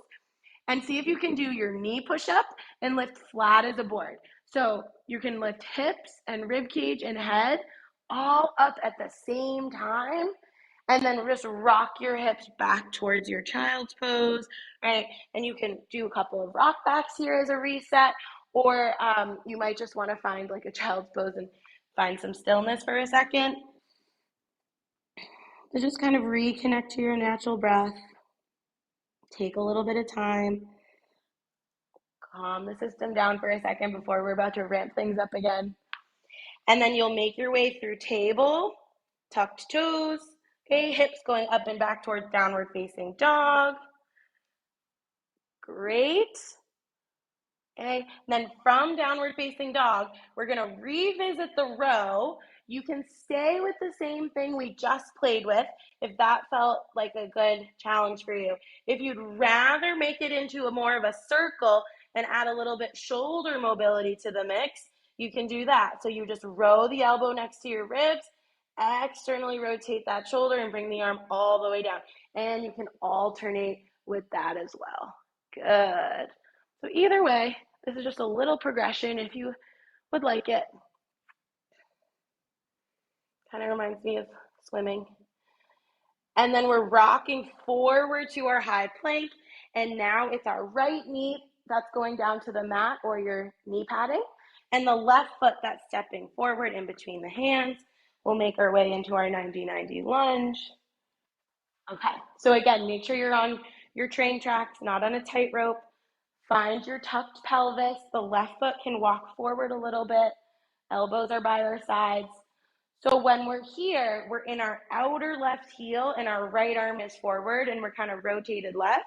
and see if you can do your knee push-up and lift flat as a board. So you can lift hips and rib cage and head all up at the same time. And then just rock your hips back towards your child's pose, right? And you can do a couple of rock backs here as a reset, or you might just want to find like a child's pose and find some stillness for a second. So just kind of reconnect to your natural breath. Take a little bit of time. Calm the system down for a second before we're about to ramp things up again. And then you'll make your way through table, tucked toes, okay, hips going up and back towards downward facing dog. Great. Okay, then from downward facing dog, we're gonna revisit the row. You can stay with the same thing we just played with if that felt like a good challenge for you. If you'd rather make it into a more of a circle and add a little bit shoulder mobility to the mix, you can do that. So you just row the elbow next to your ribs, externally rotate that shoulder and bring the arm all the way down. And you can alternate with that as well. Good. So either way, this is just a little progression if you would like it. Kind of reminds me of swimming. And then we're rocking forward to our high plank. And now it's our right knee that's going down to the mat or your knee padding. And the left foot that's stepping forward in between the hands. We'll make our way into our 90-90 lunge. Okay, so again, make sure you're on your train tracks, not on a tightrope. Find your tucked pelvis. The left foot can walk forward a little bit. Elbows are by our sides. So when we're here, we're in our outer left heel and our right arm is forward and we're kind of rotated left.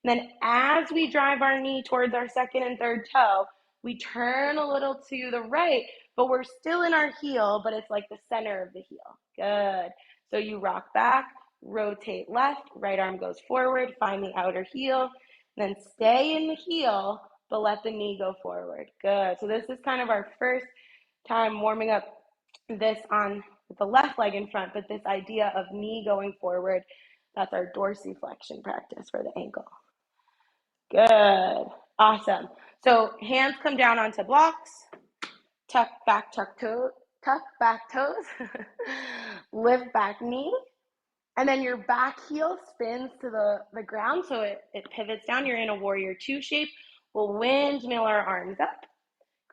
And then as we drive our knee towards our second and third toe, we turn a little to the right, but we're still in our heel, but it's like the center of the heel. Good. So you rock back, rotate left, right arm goes forward, find the outer heel, then stay in the heel, but let the knee go forward. Good. So this is kind of our first time warming up this on the left leg in front, but this idea of knee going forward, that's our dorsiflexion practice for the ankle. Good. Awesome. So hands come down onto blocks, tuck back toes, lift back knee, and then your back heel spins to the ground so it pivots down. You're in a warrior two shape. We'll windmill our arms up.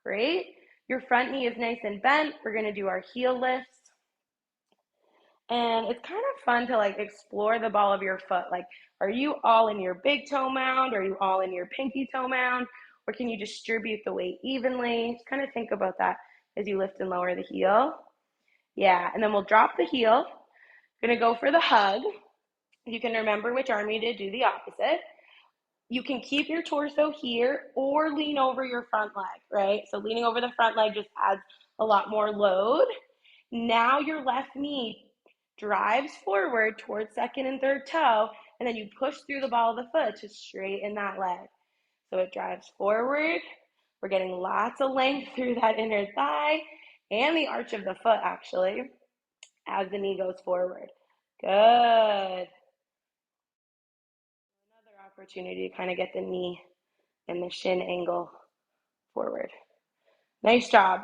Great. Your front knee is nice and bent. We're going to do our heel lifts. And it's kind of fun to like explore the ball of your foot. Like, are you all in your big toe mound? Are you all in your pinky toe mound? Or can you distribute the weight evenly? Just kind of think about that as you lift and lower the heel. Yeah, and then we'll drop the heel. Gonna go for the hug. You can remember which arm you did, do the opposite. You can keep your torso here or lean over your front leg, right? So leaning over the front leg just adds a lot more load. Now your left knee drives forward towards second and third toe, and then you push through the ball of the foot to straighten that leg. So it drives forward. We're getting lots of length through that inner thigh and the arch of the foot, actually, as the knee goes forward. Good. Another opportunity to kind of get the knee and the shin angle forward. Nice job.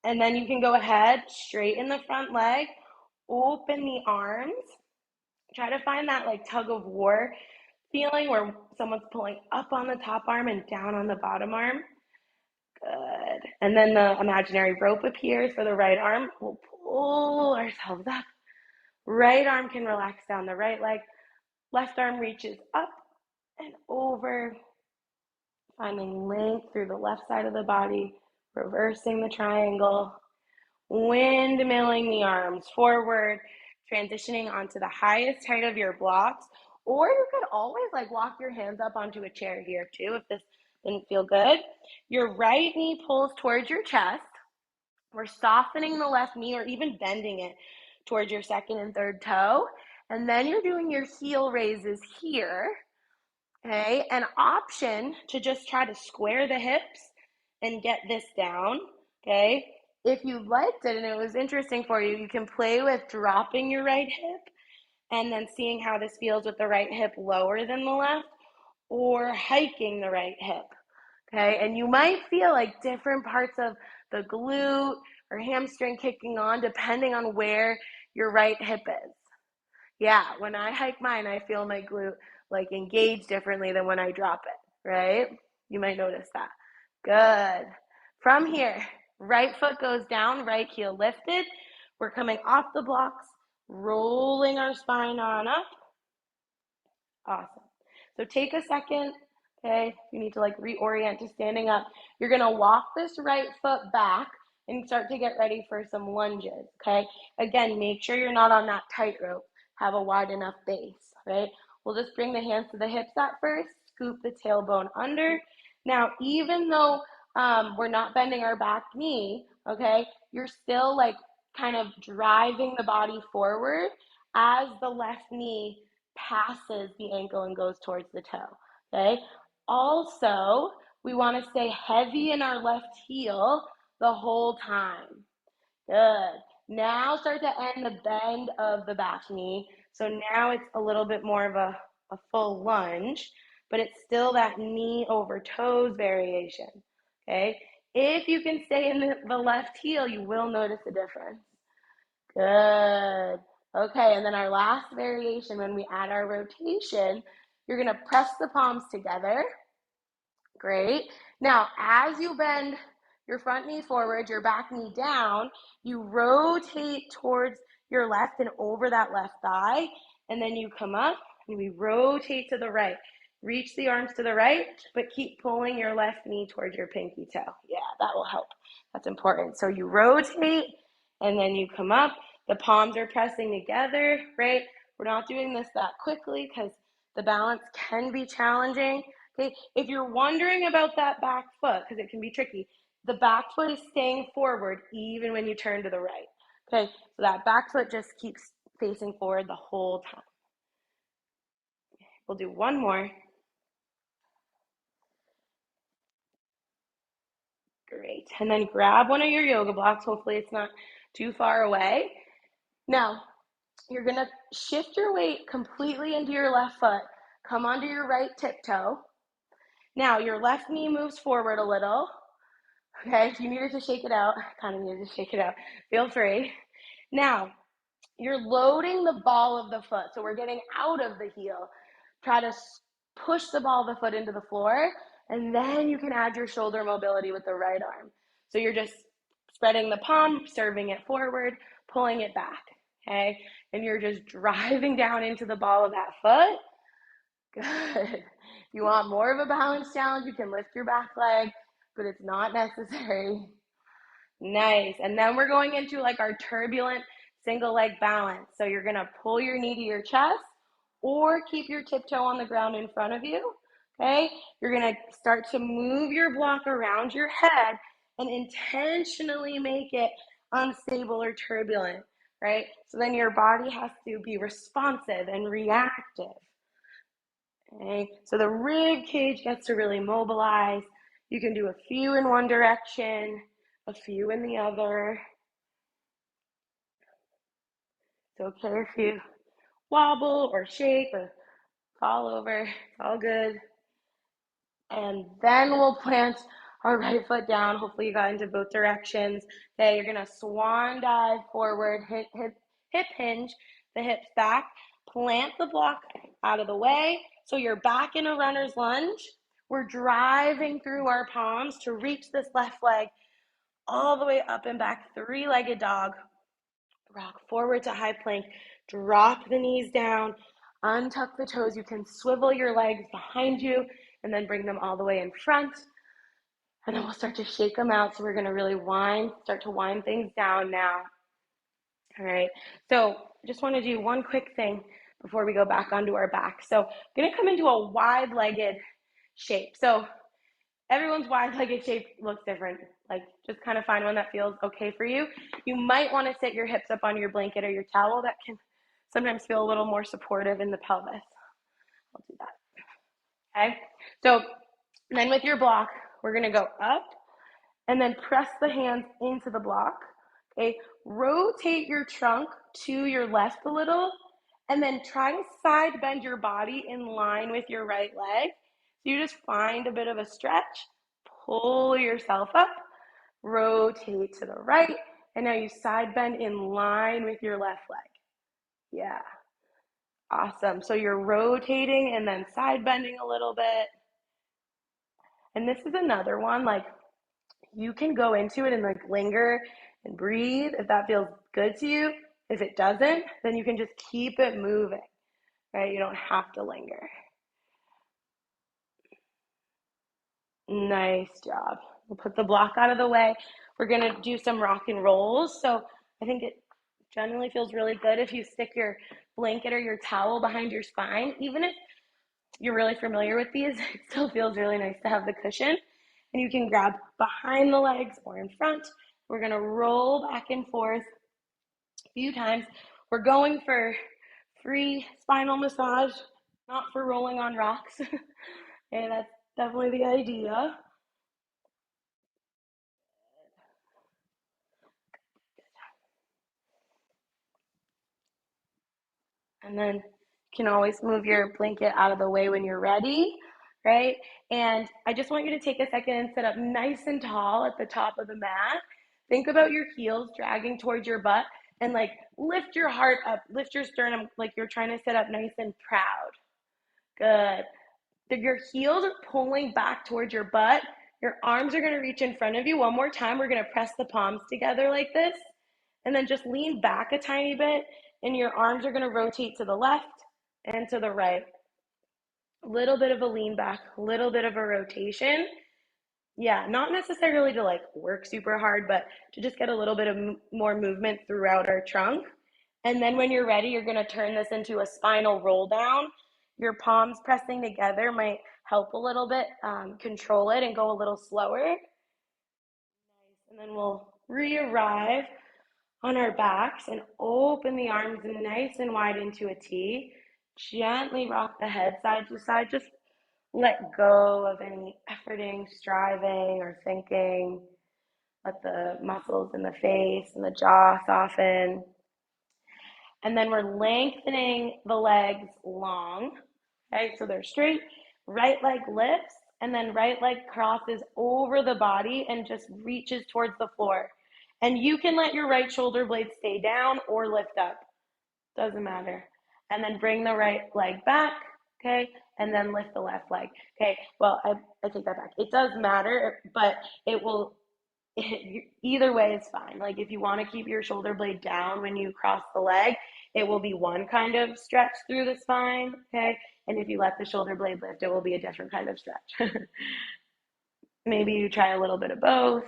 And then you can go ahead, straighten the front leg, open the arms. Try to find that like tug of war feeling where someone's pulling up on the top arm and down on the bottom arm. Good. And then the imaginary rope appears for the right arm. We'll pull ourselves up. Right arm can relax down the right leg. Left arm reaches up and over, finding length through the left side of the body, reversing the triangle, windmilling the arms forward, transitioning onto the highest height of your blocks. Or you could always like walk your hands up onto a chair here too if this didn't feel good. Your right knee pulls towards your chest. We're softening the left knee or even bending it towards your second and third toe. And then you're doing your heel raises here. Okay, an option to just try to square the hips and get this down. Okay, if you liked it and it was interesting for you, you can play with dropping your right hip and then seeing how this feels with the right hip lower than the left, or hiking the right hip. Okay, and you might feel like different parts of the glute or hamstring kicking on depending on where your right hip is. Yeah, when I hike mine, I feel my glute like engage differently than when I drop it, right? You might notice that. Good. From here, right foot goes down, right heel lifted. We're coming off the blocks, rolling our spine on up. Awesome. So take a second, okay? You need to like reorient to standing up. You're gonna walk this right foot back and start to get ready for some lunges, okay? Again, make sure you're not on that tightrope. Have a wide enough base, right? We'll just bring the hands to the hips at first, scoop the tailbone under, Now, even though we're not bending our back knee, okay, you're still like kind of driving the body forward as the left knee passes the ankle and goes towards the toe, okay? Also, we want to stay heavy in our left heel the whole time. Good. Now start to end the bend of the back knee. So now it's a little bit more of a full lunge, but it's still that knee over toes variation. Okay. If you can stay in the left heel, you will notice a difference. Good. Okay. And then our last variation, when we add our rotation, you're going to press the palms together. Great. Now, as you bend your front knee forward, your back knee down, you rotate towards your left and over that left thigh, and then you come up and we rotate to the right. Reach the arms to the right, but keep pulling your left knee towards your pinky toe. Yeah, that will help. That's important. So you rotate and then you come up. The palms are pressing together, right? We're not doing this that quickly because the balance can be challenging. Okay, if you're wondering about that back foot, because it can be tricky, the back foot is staying forward even when you turn to the right. Okay, so that back foot just keeps facing forward the whole time. We'll do one more. Great. And then grab one of your yoga blocks. Hopefully it's not too far away. Now, you're going to shift your weight completely into your left foot. Come onto your right tiptoe. Now, your left knee moves forward a little. Okay, if you needed to shake it out, kind of needed to shake it out, feel free. Now, you're loading the ball of the foot. So we're getting out of the heel. Try to push the ball of the foot into the floor, and then you can add your shoulder mobility with the right arm. So you're just spreading the palm, serving it forward, pulling it back, okay? And you're just driving down into the ball of that foot. Good. If you want more of a balance challenge, you can lift your back leg, but it's not necessary. Nice. And then we're going into like our turbulent single leg balance. So you're going to pull your knee to your chest or keep your tiptoe on the ground in front of you. Okay. You're going to start to move your block around your head and intentionally make it unstable or turbulent, right? So then your body has to be responsive and reactive. Okay. So the rib cage gets to really mobilize. You can do a few in one direction, a few in the other. It's okay if you wobble or shake or fall over. It's all good. And then we'll plant our right foot down. Hopefully you got into both directions. Okay, you're going to swan dive forward, hip hinge, the hips back. Plant the block out of the way. So you're back in a runner's lunge. We're driving through our palms to reach this left leg all the way up and back, three-legged dog. Rock forward to high plank, drop the knees down, untuck the toes. You can swivel your legs behind you and then bring them all the way in front. And then we'll start to shake them out. So we're going to really start to wind things down now. All right. So I just want to do one quick thing before we go back onto our back. So I'm going to come into a wide-legged shape. So everyone's wide-legged shape looks different. Like, just kind of find one that feels okay for you. You might want to sit your hips up on your blanket or your towel. That can sometimes feel a little more supportive in the pelvis. I'll do that. Okay. So then with your block, we're going to go up and then press the hands into the block. Okay. Rotate your trunk to your left a little and then try to side bend your body in line with your right leg. So you just find a bit of a stretch, pull yourself up, rotate to the right, and now you side bend in line with your left leg. Yeah. Awesome. So you're rotating and then side bending a little bit. And this is another one, like you can go into it and like linger and breathe if that feels good to you. If it doesn't, then you can just keep it moving, right? You don't have to linger. Nice job. We'll put the block out of the way. We're going to do some rock and rolls. So I think it generally feels really good if you stick your blanket or your towel behind your spine. Even if you're really familiar with these, it still feels really nice to have the cushion. And you can grab behind the legs or in front. We're going to roll back and forth a few times. We're going for free spinal massage, not for rolling on rocks. Okay, that's definitely the idea. And then you can always move your blanket out of the way when you're ready, right? And I just want you to take a second and sit up nice and tall at the top of the mat. Think about your heels dragging towards your butt and like lift your heart up, lift your sternum like you're trying to sit up nice and proud. Good. Your heels are pulling back towards your butt. Your arms are going to reach in front of you. One more time, we're going to press the palms together like this. And then just lean back a tiny bit, and your arms are going to rotate to the left and to the right. A little bit of a lean back, a little bit of a rotation. Yeah, not necessarily to like work super hard, but to just get a little bit of more movement throughout our trunk. And then when you're ready, you're going to turn this into a spinal roll down. Your palms pressing together might help a little bit control it and go a little slower. Nice. And then we'll re-arrive on our backs and open the arms nice and wide into a T. Gently rock the head side to side. Just let go of any efforting, striving, or thinking. Let the muscles in the face and the jaw soften. And then we're lengthening the legs long. Okay, so they're straight. Right leg lifts, and then right leg crosses over the body and just reaches towards the floor. And you can let your right shoulder blade stay down or lift up. Doesn't matter. And then bring the right leg back, okay? And then lift the left leg. Okay, well, I take that back. It does matter, but it will, either way is fine. Like if you want to keep your shoulder blade down when you cross the leg, it will be one kind of stretch through the spine, okay? And if you let the shoulder blade lift, it will be a different kind of stretch. Maybe you try a little bit of both.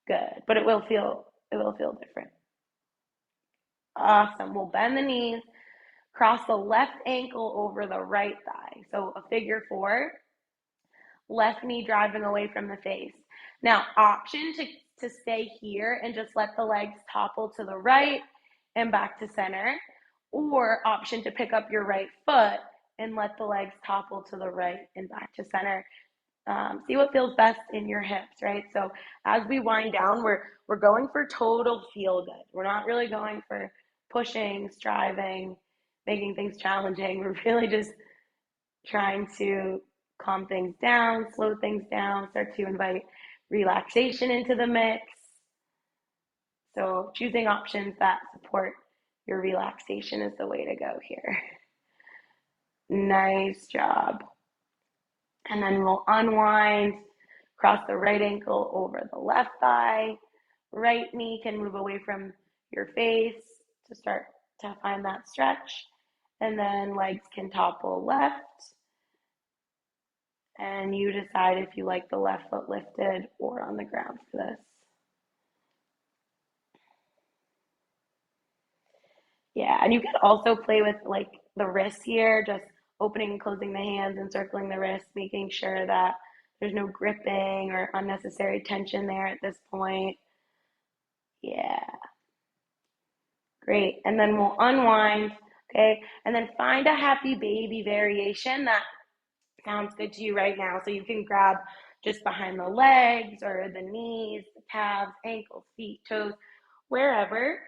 Good, but it will feel different. Awesome. We'll bend the knees, cross the left ankle over the right thigh. So a figure four, left knee driving away from the face. Now, option to stay here and just let the legs topple to the right and back to center, or option to pick up your right foot and let the legs topple to the right and back to center. See what feels best in your hips, right? So as we wind down, we're going for total feel good. We're not really going for pushing, striving, making things challenging. We're really just trying to calm things down, slow things down, start to invite relaxation into the mix. So choosing options that support your relaxation is the way to go here. Nice job. And then we'll unwind, cross the right ankle over the left thigh. Right knee can move away from your face to start to find that stretch. And then legs can topple left. And you decide if you like the left foot lifted or on the ground for this. Yeah, and you can also play with like the wrists here, just opening and closing the hands and circling the wrists, making sure that there's no gripping or unnecessary tension there at this point. Yeah, great. And then we'll unwind, okay? And then find a happy baby variation that sounds good to you right now. So you can grab just behind the legs or the knees, the calves, ankles, feet, toes, wherever.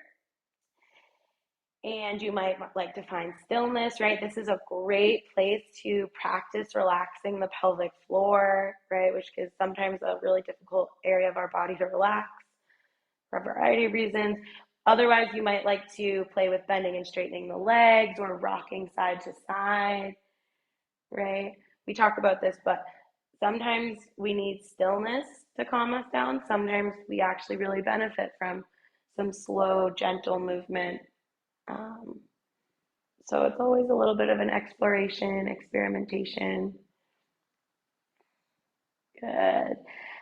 And you might like to find stillness, right? This is a great place to practice relaxing the pelvic floor, right? Which is sometimes a really difficult area of our body to relax for a variety of reasons. Otherwise, you might like to play with bending and straightening the legs or rocking side to side, right? We talk about this, but sometimes we need stillness to calm us down. Sometimes we actually really benefit from some slow, gentle movement. So it's always a little bit of an exploration, experimentation. Good.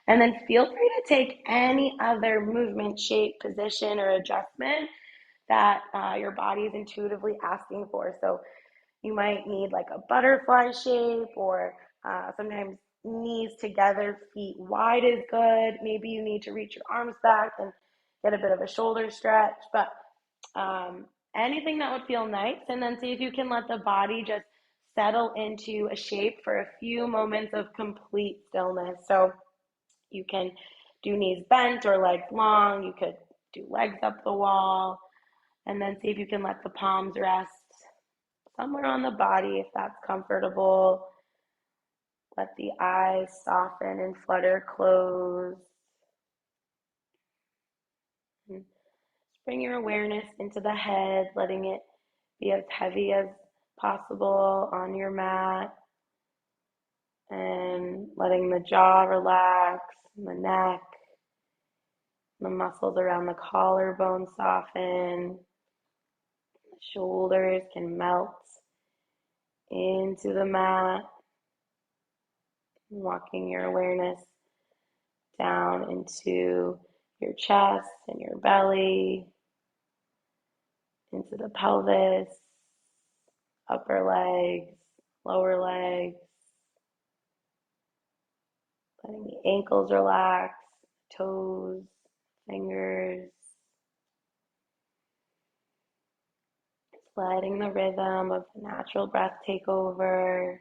And then feel free to take any other movement, shape, position, or adjustment that your body is intuitively asking for. So You might need like a butterfly shape, or sometimes knees together, feet wide is good. Maybe you need to reach your arms back and get a bit of a shoulder stretch, but um, anything that would feel nice. And then see if you can let the body just settle into a shape for a few moments of complete stillness. So you can do knees bent or legs long. You could do legs up the wall, and then see if you can let the palms rest somewhere on the body if that's comfortable. Let the eyes soften and flutter close. And bring your awareness into the head, letting it be as heavy as possible on your mat, and letting the jaw relax, and the neck, the muscles around the collarbone soften. The shoulders can melt into the mat, walking your awareness down into your chest and your belly, into the pelvis, upper legs, lower legs, letting the ankles relax, toes, fingers, letting the rhythm of the natural breath take over,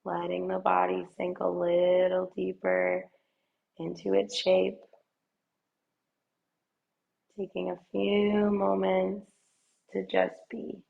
letting the body sink a little deeper into its shape, taking a few moments to just be.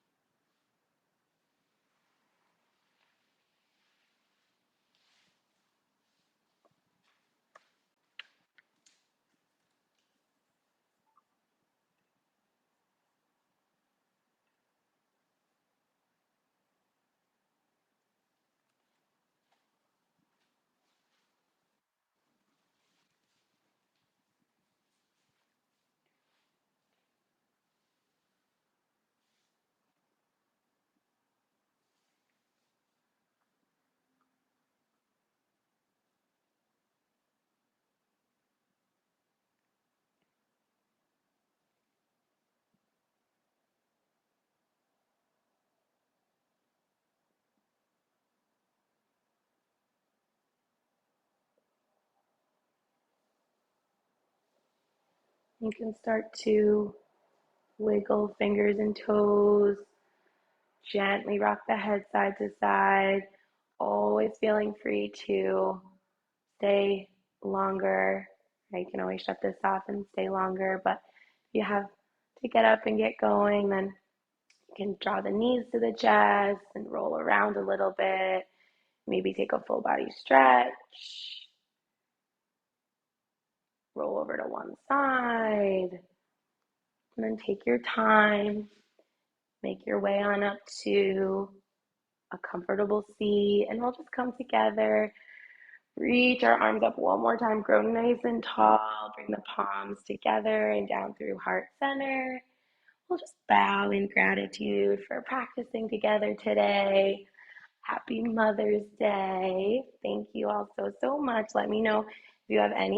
You can start to wiggle fingers and toes, gently rock the head side to side, always feeling free to stay longer. You can always shut this off and stay longer, but if you have to get up and get going, then you can draw the knees to the chest and roll around a little bit. Maybe take a full body stretch, roll over to one side, and then take your time. Make your way on up to a comfortable seat, and we'll just come together. Reach our arms up one more time, grow nice and tall. Bring the palms together and down through heart center. We'll just bow in gratitude for practicing together today. Happy Mother's Day. Thank you all so much. Let me know if you have any